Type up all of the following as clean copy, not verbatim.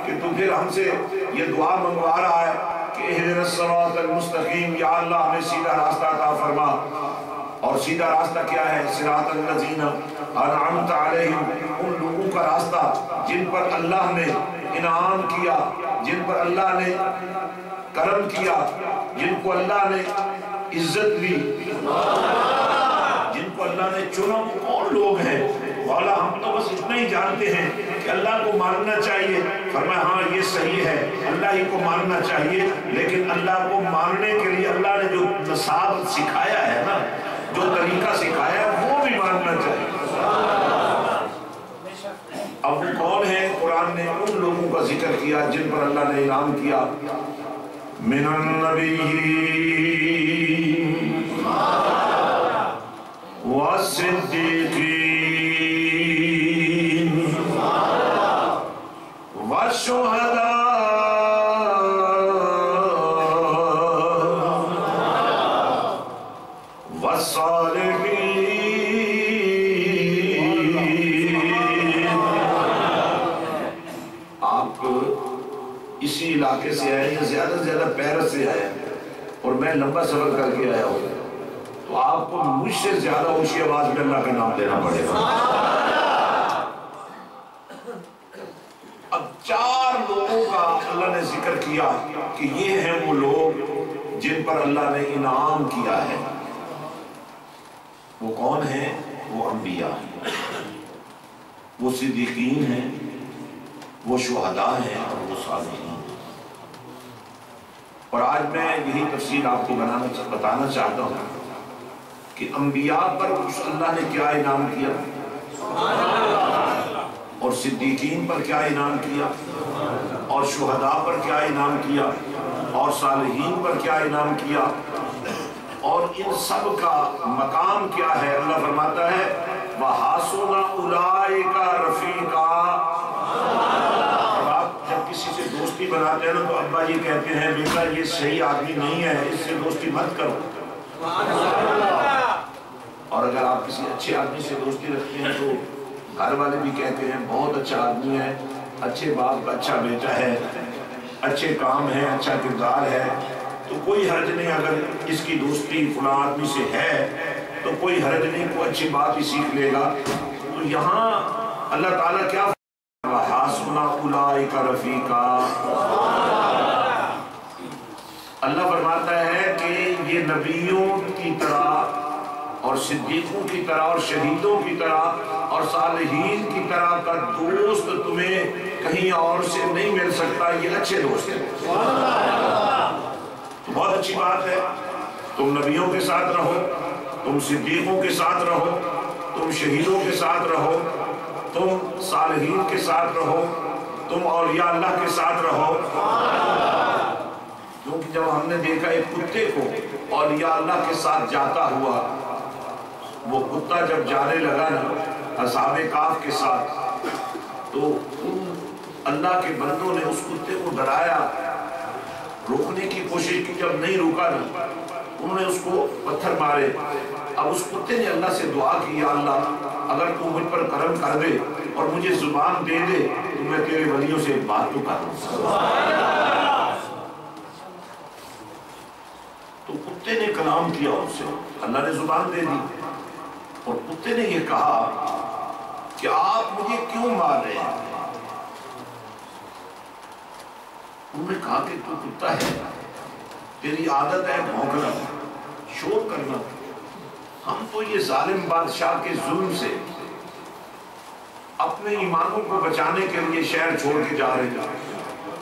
کہ تو پھر ہم سے یہ دعا منگوا رہا ہے کہ اہدنا الصراط المستقیم، یا اللہ ہمیں سیدھا راستہ عطا فرما۔ اور سیدھا راستہ کیا ہے؟ صراط الذین انعمت علیہم، ان لوگوں کا راستہ جن پر اللہ نے انعام کیا، جن پر اللہ نے کرم کیا، جن کو اللہ نے عزت دی، جن کو اللہ نے چنا۔ کون لوگ ہیں مولا؟ ہم تو بس اتنا ہی جانتے ہیں کہ اللہ کو ماننا چاہیے۔ فرمایا ہاں یہ صحیح ہے، اللہ ہی کو ماننا چاہیے، لیکن اللہ کو ماننے کے لیے اللہ نے جو نصاب سکھایا ہے نا، جو طریقہ سکھایا ہے وہ بھی ماننا چاہیے۔ اب وہ کون ہے؟ قرآن نے ان لوگوں کا ذکر کیا جن پر اللہ نے انعام کیا، من النبیین والصدیقین والشہداء والصالحین۔ آپ اسی علاقے سے آئے ہیں، زیادہ سے زیادہ پیرس سے آئے ہیں، اور میں لمبا سفر کر کے آیا ہوں، تو آپ کو مجھ سے زیادہ اونچی آواز میں اللہ کا نام لینا پڑے گا۔ اب 4 لوگوں کا اللہ نے ذکر کیا کہ یہ ہیں وہ لوگ جن پر اللہ نے انعام کیا ہے۔ وہ کون ہیں؟ وہ انبیاء ہیں، وہ صدیقین ہیں، وہ شہداء ہیں، اور وہ صالحین۔ اور آج میں یہی تفصیل آپ کو بتانا چاہتا ہوں کہ انبیاء پر اللہ نے کیا انعام کیا، اور صدیقین پر کیا انعام کیا، اور شہداء پر کیا انعام کیا، اور صالحین پر کیا انعام کیا، اور ان سب کا مقام کیا ہے۔ اللہ فرماتا ہے وَحَسُنَ أُولَئِكَ رَفِيقًا۔ آپ جب کسی سے دوستی بناتے ہیں نا تو ابا جی کہتے ہیں بیٹا یہ صحیح آدمی نہیں ہے، اس سے دوستی مت کرو۔ اور اگر آپ کسی اچھے آدمی سے دوستی رکھتے ہیں تو گھر والے بھی کہتے ہیں بہت اچھا آدمی ہے، اچھے باپ کا اچھا بیٹا ہے، اچھے کام ہے، اچھا کردار ہے، تو کوئی حرج نہیں اگر اس کی دوستی فلاں آدمی سے ہے تو کوئی حرج نہیں، کوئی اچھی بات ہی سیکھ لے گا۔ تو یہاں اللہ تعالیٰ کیا وَحَسُنَ أُولَئِكَ رَفِيقًا، اللہ فرماتا ہے کہ یہ نبیوں کی طرح اور صدیقوں کی طرح اور شہیدوں کی طرح اور صالحین کی طرح کا دوست تمہیں کہیں اور سے نہیں مل سکتا، یہ اچھے دوست ہیں۔ تو بہت اچھی بات ہے، تم نبیوں کے ساتھ رہو، تم صدیقوں کے ساتھ رہو، تم شہیدوں کے ساتھ رہو، تم صالحین کے ساتھ رہو، تم اولیاء اللہ کے ساتھ رہو۔ کیونکہ جب ہم نے دیکھا ایک کتے کو اولیاء اللہ کے ساتھ جاتا ہوا، وہ کتا جب جانے لگا نا اصحاب کہف کے ساتھ، تو اللہ کے بندوں نے اس کتے کو ڈرایا، روکنے کی کوشش کی، جب نہیں روکا نا انہوں نے اس کو پتھر مارے۔ اب اس کتے نے اللہ سے دعا کی یا اللہ اگر تو مجھ پر کرم کر دے اور مجھے زبان دے دے تو میں تیرے ولیوں سے ایک بات تو کر دوں۔ تو کتے نے کلام کیا ان سے، اللہ نے زبان دے دی، اور کتے نے یہ کہا کہ آپ مجھے کیوں مار رہے ہیں؟ انہوں نے کہا کہ تو کتا ہے، تیری عادت ہے بھونکنا، شور کرنا، ہم تو یہ ظالم بادشاہ کے ظلم سے اپنے ایمانوں کو بچانے کے لیے شہر چھوڑ کے جا رہے ہیں،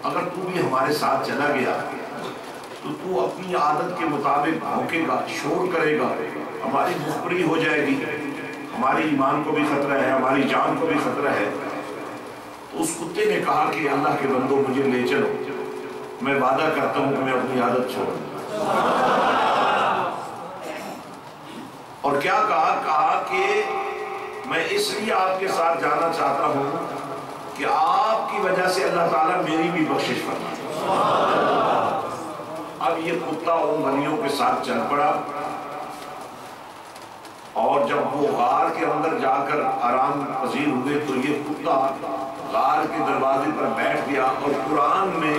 اگر تو بھی ہمارے ساتھ چلا گیا تو تو اپنی عادت کے مطابق بھونکے گا، شور کرے گا، ہماری مخبری ہو جائے گی، ہماری ایمان کو بھی خطرہ ہے، ہماری جان کو بھی خطرہ ہے۔ تو اس کتے نے کہا کہ اللہ کے بندوں مجھے لے چلو، میں وعدہ کرتا ہوں کہ میں اپنی عادت چھوڑوں۔ اور کیا کہا کہ میں اس لیے آپ کے ساتھ جانا چاہتا ہوں کہ آپ کی وجہ سے اللہ تعالیٰ میری بھی بخشش فرمائے۔ اب یہ کتا ان ولیوں کے ساتھ چل پڑا، اور جب وہ غار کے اندر جا کر آرام پذیر ہوئے تو یہ کتا غار کے دروازے پر بیٹھ گیا، اور قرآن میں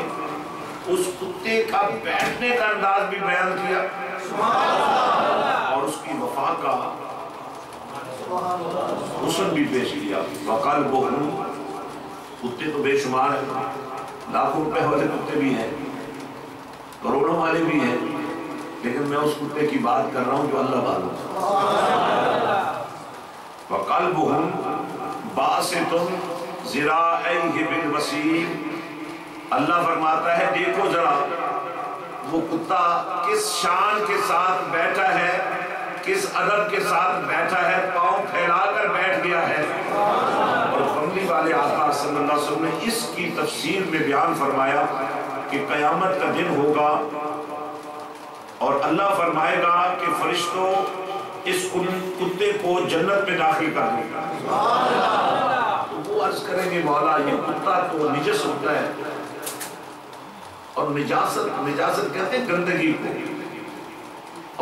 اس کتے کا بیٹھنے کا انداز بھی بیان کیا اور اس کی وفا کا حسن بھی پیش کیا۔ وَقَلْبُهُ، کتے تو بے شمار ہیں، لاکھوں روپے والے کتے بھی ہیں، کروڑوں والے بھی ہیں، لیکن میں اس کتے کی بات کر رہا ہوں جو اللہ والوں وَقَلْبُهُمْ بَاسِطٌ ذِرَاعَيْهِ بِالْوَسِيلِ، اللہ فرماتا ہے دیکھو ذرا وہ کتا کس شان کے ساتھ بیٹھا ہے، کس ادب کے ساتھ بیٹھا ہے، پاؤں پھیلا کر بیٹھ گیا ہے۔ اور کملی والے آقا صلی اللہ علیہ وسلم نے اس کی تفسیر میں بیان فرمایا کہ قیامت کا دن ہوگا اور اللہ فرمائے گا کہ فرشتوں اس کتے کو جنت میں داخل کر دیں گا۔ تو وہ عرض کریں گے مولا یہ کتا تو نجس ہوتا ہے، اور نجاست کہتے ہیں گندگی کو،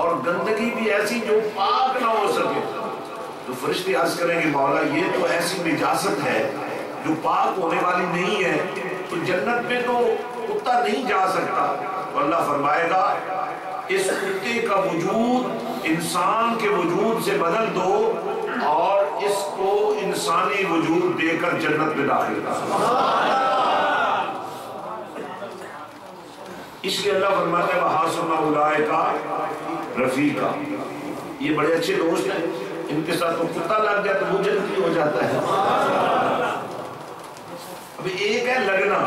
اور گندگی بھی ایسی جو پاک نہ ہو سکے۔ تو فرشتے عرض کریں گے مولا یہ تو ایسی نجاست ہے جو پاک ہونے والی نہیں ہے، تو جنت میں تو کتا نہیں جا سکتا۔ تو اللہ فرمائے گا اس کتے کا وجود انسان کے وجود سے بدل دو اور اس کو انسانی وجود دے کر جنت میں داخل کر۔ اس لیے اللہ فرماتا ہے وَحَاسُبْنَا أُولَٰئِكَ رَفِيقًا، یہ بڑے اچھے دوست ہیں، ان کے ساتھ تو کتا لگ جائے تو وہ جنتی ہو جاتا ہے۔ ابھی ایک ہے لگنا،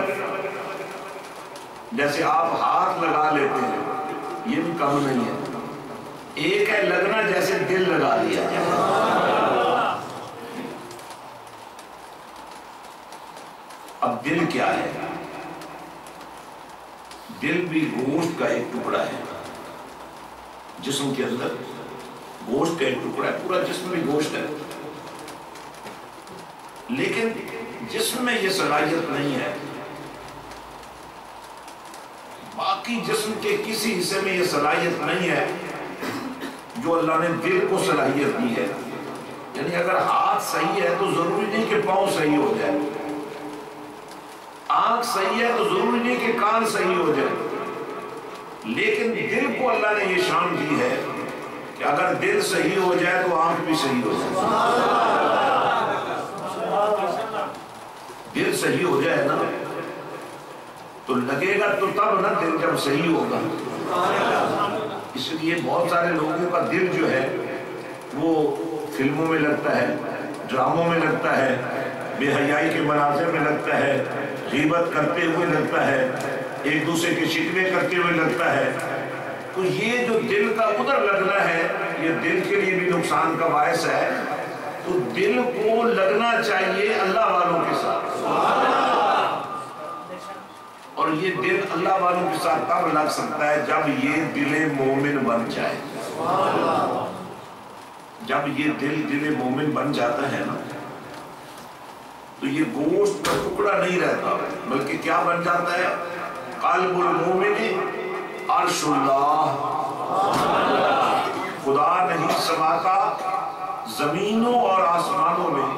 جیسے آپ ہاتھ لگا لیتے ہیں، یہ بھی کم نہیں ہے۔ ایک ہے لگنا جیسے دل لگا لیا جائے۔ اب دل کیا ہے؟ دل بھی گوشت کا ایک ٹکڑا ہے، جسم کے اندر گوشت کا ایک ٹکڑا ہے، پورا جسم میں گوشت ہے، لیکن جسم میں یہ صلاحیت نہیں ہے، باقی جسم کے کسی حصے میں یہ صلاحیت نہیں ہے جو اللہ نے دل کو صلاحیت دی ہے۔ یعنی اگر ہاتھ صحیح ہے تو ضروری نہیں کہ پاؤں صحیح ہو جائے، آنکھ صحیح ہے تو ضروری نہیں کہ کان صحیح ہو جائے، لیکن دل کو اللہ نے یہ شان دی ہے کہ اگر دل صحیح ہو جائے تو آنکھ بھی صحیح ہو جائے۔ دل صحیح ہو جائے نا تو لگے گا تو تب نا دل جب صحیح ہوگا۔ اس لیے بہت سارے لوگوں کا دل جو ہے وہ فلموں میں لگتا ہے، ڈراموں میں لگتا ہے، بے حیائی کے مناظر میں لگتا ہے، غیبت کرتے ہوئے لگتا ہے، ایک دوسرے کے شکوے کرتے ہوئے لگتا ہے۔ تو یہ جو دل کا ادھر لگنا ہے یہ دل کے لیے بھی نقصان کا باعث ہے۔ تو دل کو لگنا چاہیے اللہ والوں کے ساتھ، اور یہ دل اللہ والوں کے ساتھ تب لگ سکتا ہے جب یہ دل مومن بن جائے۔ جب یہ دل مومن بن جاتا ہے نا تو یہ گوشت کا ٹکڑا نہیں رہتا، بلکہ کیا بن جاتا ہے؟ قلب المومن عرش اللہ، خدا نہیں سماتا زمینوں اور آسمانوں میں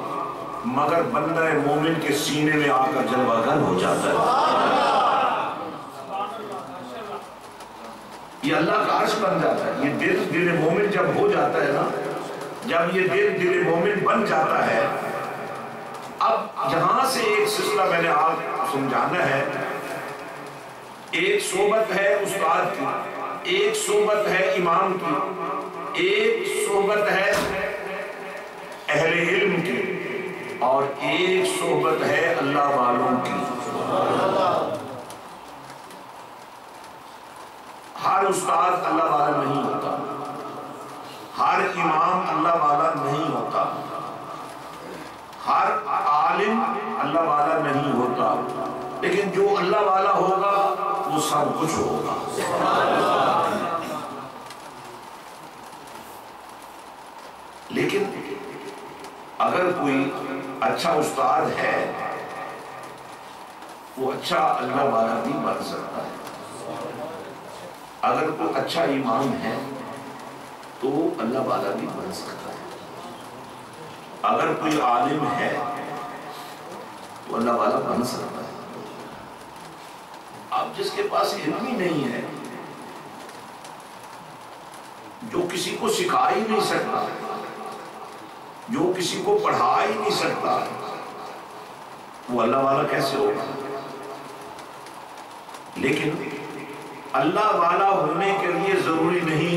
مگر بندہ مومن کے سینے میں آ کر جلوہ گر ہو جاتا ہے۔ یہ اللہ کا عرش بن جاتا ہے۔ یہ دل مومن جب ہو جاتا ہے نا، جب یہ دل مومن بن جاتا ہے، اب یہاں سے ایک سلسلہ میں نے آپ سمجھانا ہے۔ ایک صحبت ہے استاد کی، ایک صحبت ہے امام کی، ایک صحبت ہے اہل علم کی، اور ایک صحبت ہے اللہ والوں کی۔ ہر استاد اللہ والا نہیں ہوتا، ہر امام اللہ والا نہیں ہوتا، ہر عالم اللہ والا نہیں ہوتا، لیکن جو اللہ والا ہوگا وہ سب کچھ ہوگا۔ لیکن اگر کوئی اچھا استاد ہے وہ اچھا اللہ والا بھی بن سکتا ہے، اگر کوئی اچھا امام ہے تو اللہ والا بھی بن سکتا ہے۔ اگر کوئی عالم ہے تو اللہ والا بن سکتا ہے. اب جس کے پاس علم ہی نہیں ہے، جو کسی کو سکھا ہی نہیں سکتا، جو کسی کو پڑھا ہی نہیں سکتا، وہ اللہ والا کیسے ہوگا؟ لیکن اللہ والا ہونے کے لیے ضروری نہیں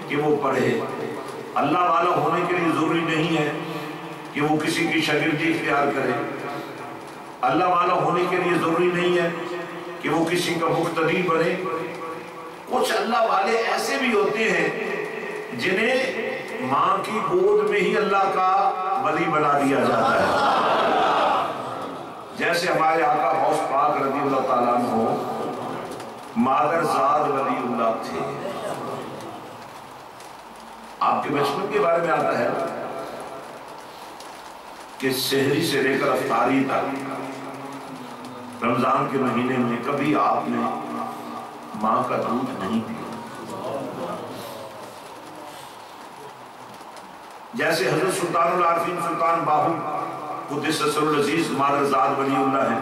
کہ وہ پڑھے، اللہ والا ہونے کے لیے ضروری نہیں ہے کہ وہ کسی کی شاگردی اختیار کرے، اللہ والا ہونے کے لیے ضروری نہیں ہے کہ وہ کسی کا مقتدی بنے. کچھ اللہ والے ایسے بھی ہوتے ہیں جنہیں ماں کی گود میں ہی اللہ کا ولی بنا دیا جاتا ہے، جیسے ہمارے آقا غوث پاک رضی اللہ تعالیٰ عنہ مادر زاد ولی اللہ تھے. آپ کے بچپن کے بارے میں آتا ہے کہ سحری سے لے کر افطاری تک رمضان کے مہینے میں کبھی آپ نے ماں کا دودھ نہیں پیا. جیسے حضرت سلطان العارفین سلطان باہو قدس سر العزیز مادر زاد ولی اللہ ہیں،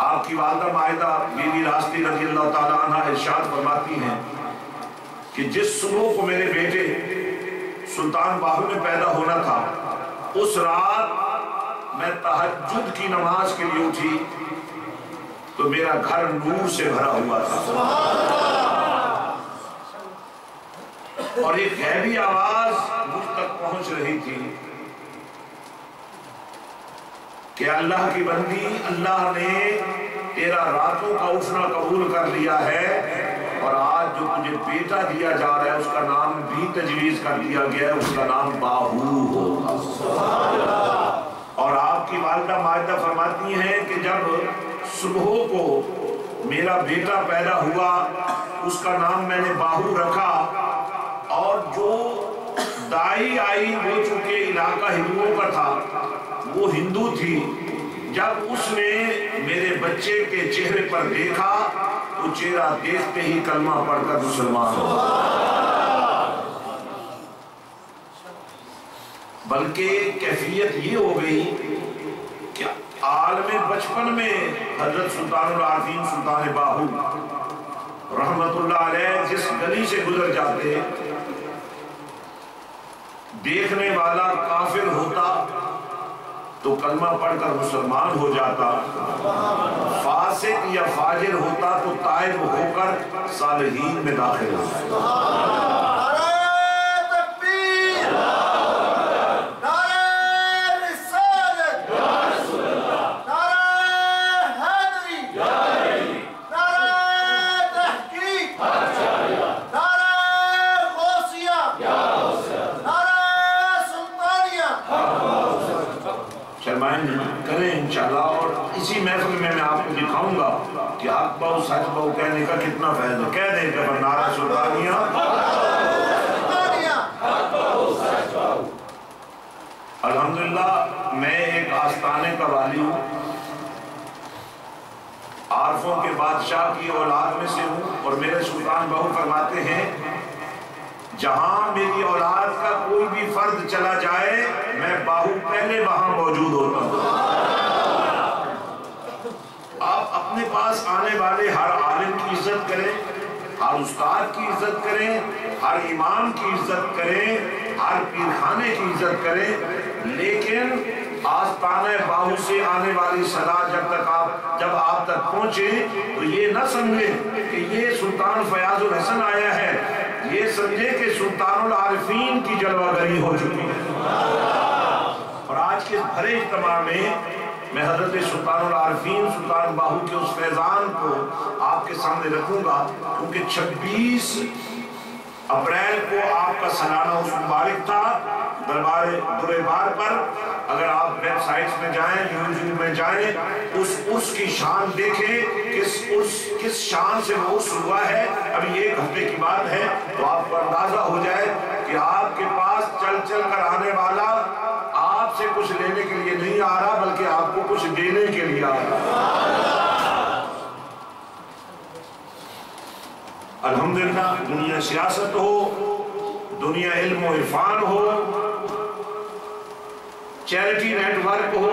آپ کی والدہ مائدہ بی بی راستی رضی اللہ تعالیٰ عنہ ارشاد فرماتی ہیں کہ جس صبح کو میرے بیٹے سلطان باہو میں پیدا ہونا تھا، اس رات میں تہجد کی نماز کے لیے اٹھی تو میرا گھر نور سے بھرا ہوا تھا، اور ایک غیبی آواز مجھ تک پہنچ رہی تھی کہ اللہ کی بندی، اللہ نے تیرا راتوں کا اٹھنا قبول کر لیا ہے، اور آج جو تجھے بیٹا دیا جا رہا ہے اس کا نام بھی تجویز کر دیا گیا ہے، اس کا نام باہو ہوگا. اور آپ کی والدہ مائدہ فرماتی ہیں کہ جب صبح کو میرا بیٹا پیدا ہوا، اس کا نام میں نے باہو رکھا، اور جو دائی آئی وہ چونکہ علاقہ ہندوؤں کا تھا، وہ ہندو تھی، جب اس نے میرے بچے کے چہرے پر دیکھا تو چہرہ دیکھتے ہی کلمہ پڑھ کر مسلمان ہو. بلکہ کیفیت یہ ہو گئی کہ عالم بچپن میں حضرت سلطان العارفین سلطان باہو رحمت اللہ علیہ جس گلی سے گزر جاتے، دیکھنے والا کافر ہوتا تو کلمہ پڑھ کر مسلمان ہو جاتا، فاسق یا فاجر ہوتا تو تائب ہو کر صالحین میں داخل ہوتا. کریں انشاءاللہ. اور اسی محفل میں آپ کو دکھاؤں گا کہ حق بہو سچ بہو کہنے کا کتنا فائدہ. کہہ دیں کہ نعرہ سلطانیہ. الحمدللہ میں ایک آستانے کا والی ہوں، عارفوں کے بادشاہ کی اولاد میں سے ہوں، اور میرے سلطان بہو فرماتے ہیں جہاں میری اولاد کا کوئی بھی فرد چلا جائے میں باہو پہلے وہاں موجود ہوتا ہوں. آپ اپنے پاس آنے والے ہر عالم کی عزت کریں، ہر استاد کی عزت کریں، ہر امام کی عزت کریں، ہر پیرخانے کی عزت کریں، لیکن آستانہ باہو سے آنے والی صدا جب آپ تک پہنچے تو یہ نہ سمجھیں کہ یہ سلطان فیاض الحسن آیا ہے، یہ سمجھے کہ سلطان العارفین کی جلوہ گری ہو چکی ہے. اور آج کے بھرے اجتماع میں حضرت سلطان العارفین سلطان باہو کے اس فیضان کو آپ کے سامنے رکھوں گا، کیونکہ 26 اپریل کو آپ کا سالانہ عرس مبارک تھا دربار دربار پر. اگر آپ ویب سائٹس میں جائیں، یوٹیوب میں جائیں، اس کی شان دیکھیں، کس شان سے وہ عرس ہوا ہے. ابھی ایک ہفتے کی بات ہے تو آپ کو اندازہ ہو جائے کہ آپ کے پاس چل چل کر آنے والا آپ سے کچھ لینے کے لیے نہیں آ رہا، بلکہ آپ کو کچھ دینے کے لیے آ رہا. الحمدللہ دنیا سیاست ہو، دنیا علم و عرفان ہو، چیریٹی نیٹ ورک ہو